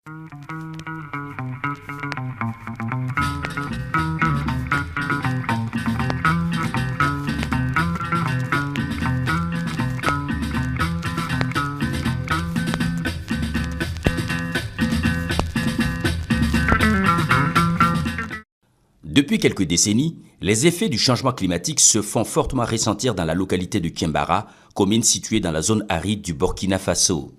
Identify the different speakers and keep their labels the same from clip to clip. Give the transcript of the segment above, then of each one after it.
Speaker 1: Depuis quelques décennies, les effets du changement climatique se font fortement ressentir dans la localité de Kiembara, commune située dans la zone aride du Burkina Faso.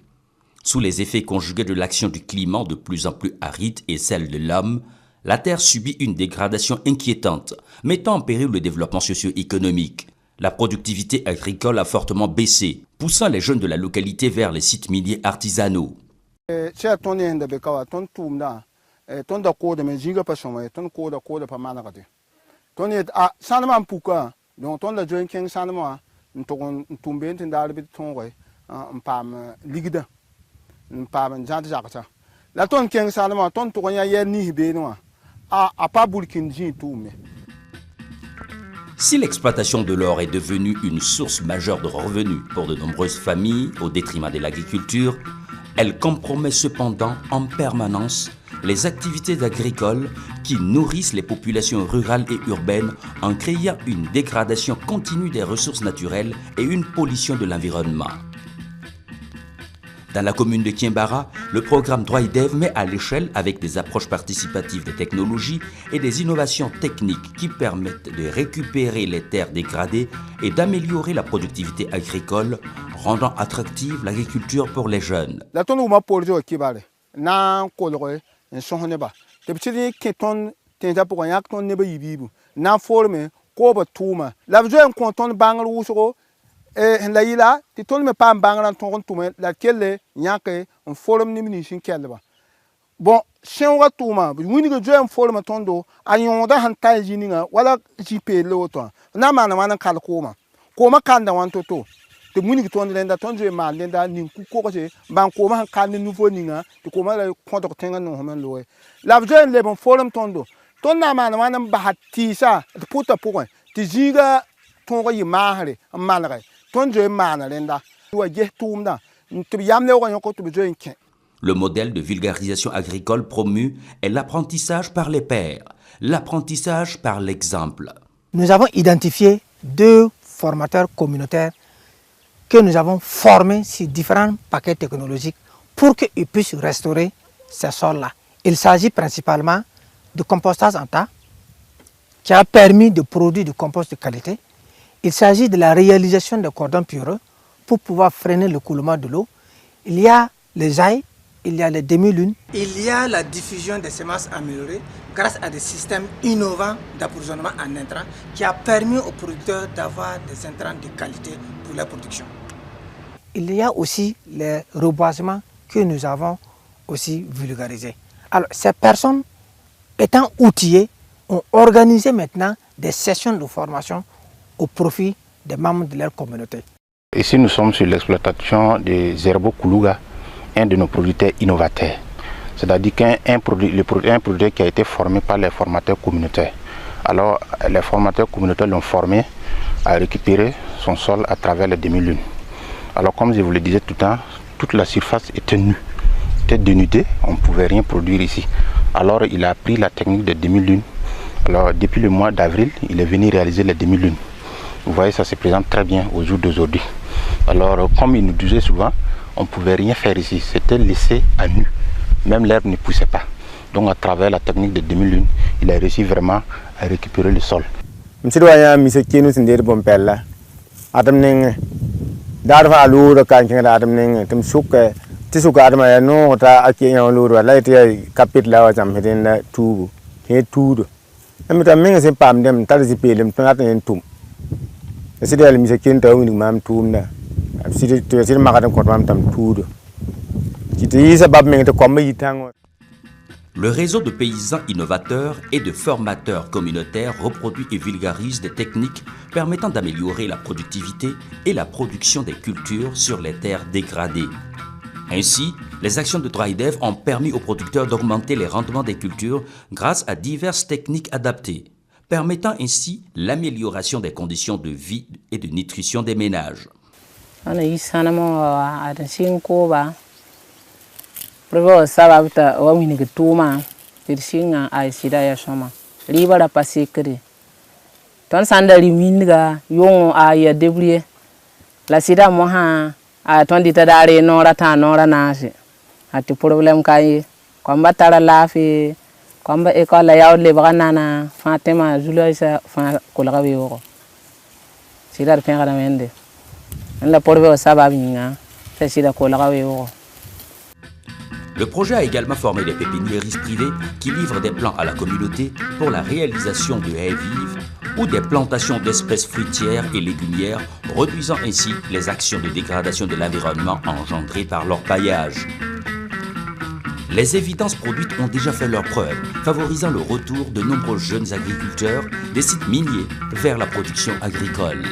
Speaker 1: Sous les effets conjugués de l'action du climat de plus en plus aride et celle de l'homme, la terre subit une dégradation inquiétante, mettant en péril le développement socio-économique. La productivité agricole a fortement baissé, poussant les jeunes de la localité vers les sites miniers artisanaux.
Speaker 2: Ton da ko da me jiga pa shoma ton ko da pa mana gade ton et a sanama puka donc ton da join king sanama ntogon tumbe tin da bit ton goy pam ligida pam jant jakata la ton king sanama ton to ya yer ni be no a pas bulkin ji tume.
Speaker 1: Si l'exploitation de l'or est devenue une source majeure de revenus pour de nombreuses familles au détriment de l'agriculture, elle compromet cependant en permanence les activités agricoles qui nourrissent les populations rurales et urbaines en créant une dégradation continue des ressources naturelles et une pollution de l'environnement. Dans la commune de Kiembara, le programme Droidev met à l'échelle avec des approches participatives des technologies et des innovations techniques qui permettent de récupérer les terres dégradées et d'améliorer la productivité agricole, rendant attractive l'agriculture pour les jeunes.
Speaker 2: Sohneba depuis que ton tenta pour yak ton neba yibibu na forme ko ba tuma la joen kon ton bangal wuso la ila ti ton me pam bangal ton tuma la kelle nyake on forme ni mini shin kelba bon shen wa tuma wini ga joen forme ton do ayon da han tay jininga wala jipe lo to na mana kal koma kanda wan to te muni ton lenda ton je ma lenda nin ku ko je ban ko ma kan ni nouveau ninga te ko ma la konto tenga no homen loe la je le bon forum tondo ton na ma na ba hatisa te puta pour te jiga ton ko yima hare malare ton je ma na lenda wa je tumda te yam le ko to je inke.
Speaker 1: Le modèle de vulgarisation agricole promu est l'apprentissage par les pairs, l'apprentissage par l'exemple.
Speaker 3: Nous avons identifié 2 formateurs communautaires que nous avons formés sur différents paquets technologiques pour qu'ils puissent restaurer ces sols-là. Il s'agit principalement de compostage en tas qui a permis de produire du compost de qualité. Il s'agit de la réalisation de cordons pierreux pour pouvoir freiner le coulement de l'eau. Il y a les ailes, il y a les demi-lunes. Il y a la diffusion des semences améliorées grâce à des systèmes innovants d'approvisionnement en intrants qui a permis aux producteurs d'avoir des intrants de qualité pour la production. Il y a aussi les reboisements que nous avons aussi vulgarisés. Alors, ces personnes étant outillées ont organisé maintenant des sessions de formation au profit des membres de leur communauté.
Speaker 4: Ici, nous sommes sur l'exploitation des Zerbo Koulouga, un de nos producteurs innovateurs. C'est-à-dire qu'un producteur qui a été formé par les formateurs communautaires. Alors, les formateurs communautaires l'ont formé à récupérer son sol à travers les demi-lunes. Alors, comme je vous le disais tout le temps, toute la surface était nue, était dénudée, on ne pouvait rien produire ici. Alors, il a appris la technique de demi-lune. Alors, depuis le mois d'avril, il est venu réaliser les demi-lunes. Vous voyez, ça se présente très bien au jour d'aujourd'hui. Alors, comme il nous disait souvent, on ne pouvait rien faire ici, c'était laissé à nu. Même l'herbe ne poussait pas. Donc, à travers la technique de demi-lune, il a réussi vraiment à récupérer le sol.
Speaker 2: Darfa luru kan kin adam ning tum suka ti suka adam ya no ta ake yan luru la ti kapit la jam hedin na tu he tu am ta men se pam dem tar si pelem tan aten tum si del mi se kin taw ni mam tum na si to si ma ka ko mam tam tu ki ti sabab men to kom yi tango.
Speaker 1: Le réseau de paysans innovateurs et de formateurs communautaires reproduit et vulgarise des techniques permettant d'améliorer la productivité et la production des cultures sur les terres dégradées. Ainsi, les actions de Droidev ont permis aux producteurs d'augmenter les rendements des cultures grâce à diverses techniques adaptées, permettant ainsi l'amélioration des conditions de vie et de nutrition des ménages.
Speaker 5: Provo sababta wa wini ke tuma tirsinga ay sida ya shoma liba da pasikri ton sanda liminga yongo ay debrouiller la sida mo ha a ton dita dare nora ta nora nasi ati problem kai kwamba tara lafi kwamba ekola yaw le bagana Fatima Zulaisa fa kulaga wiwo sida penga da mende la provo sababinga sida kulaga wiwo.
Speaker 1: Le projet a également formé des pépiniéristes privés qui livrent des plants à la communauté pour la réalisation de haies vives ou des plantations d'espèces fruitières et légumières, réduisant ainsi les actions de dégradation de l'environnement engendrées par leur paillage. Les évidences produites ont déjà fait leurs preuves, favorisant le retour de nombreux jeunes agriculteurs des sites miniers vers la production agricole.